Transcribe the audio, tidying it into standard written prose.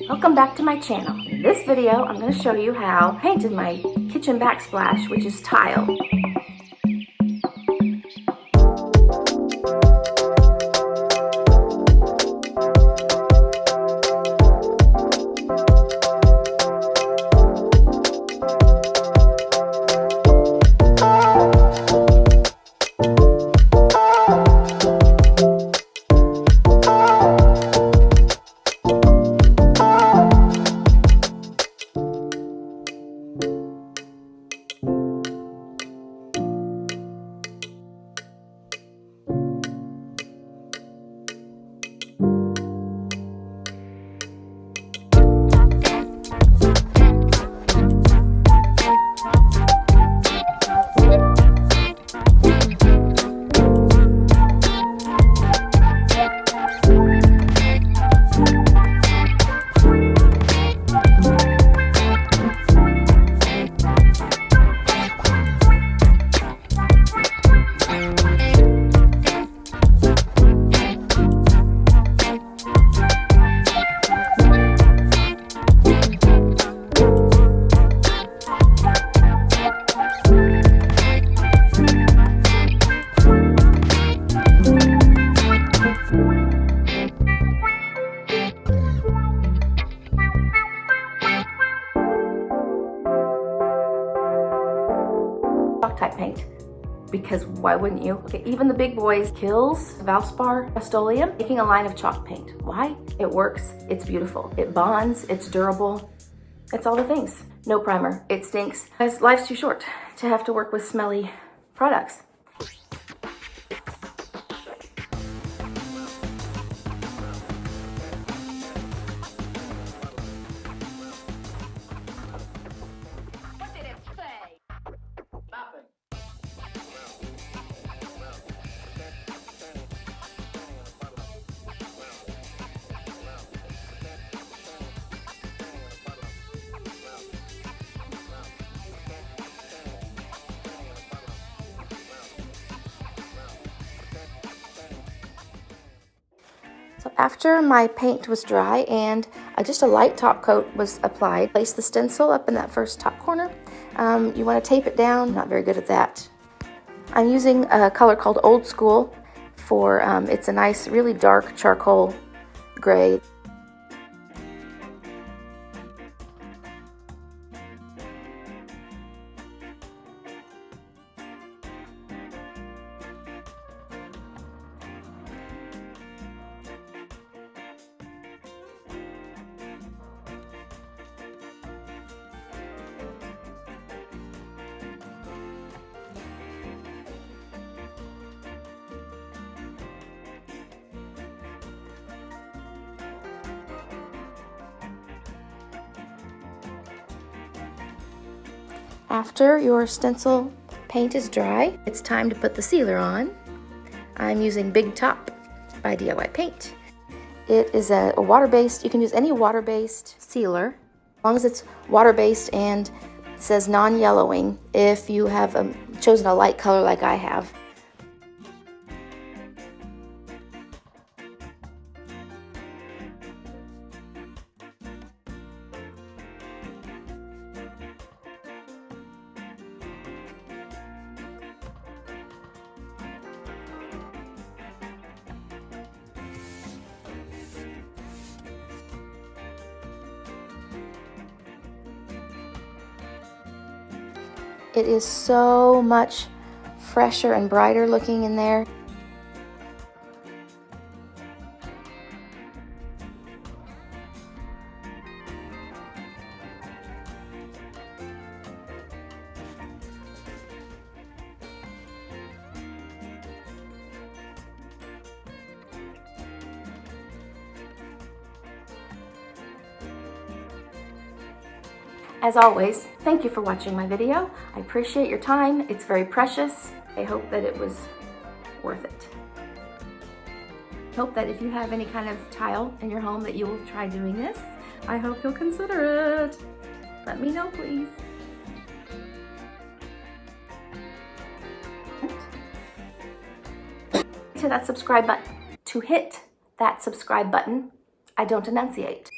Welcome back to my channel. In this video, I'm going to show you how I painted my kitchen backsplash, which is tile. Type paint, because why wouldn't you? Okay, even the big boys kills Valspar Rust-Oleum, making a line of chalk paint. Why? It works, it's beautiful, it bonds, it's durable, it's all the things. No primer, it stinks, because life's too short to have to work with smelly products. So after my paint was dry and just a light top coat was applied, place the stencil up in that first top corner. You want to tape it down. Not very good at that. I'm using a color called Old School for, it's a nice, really dark charcoal gray. After your stencil paint is dry, it's time to put the sealer on. I'm using Big Top by DIY Paint. It is a water-based, you can use any water-based sealer, as long as it's water-based and it says non-yellowing. If you have chosen a light color like I have, it is so much fresher and brighter looking in there. As always, thank you for watching my video. I appreciate your time. It's very precious. I hope that it was worth it. I hope that if you have any kind of tile in your home that you will try doing this. I hope you'll consider it. Let me know, please. To that subscribe button. To hit that subscribe button, I don't enunciate.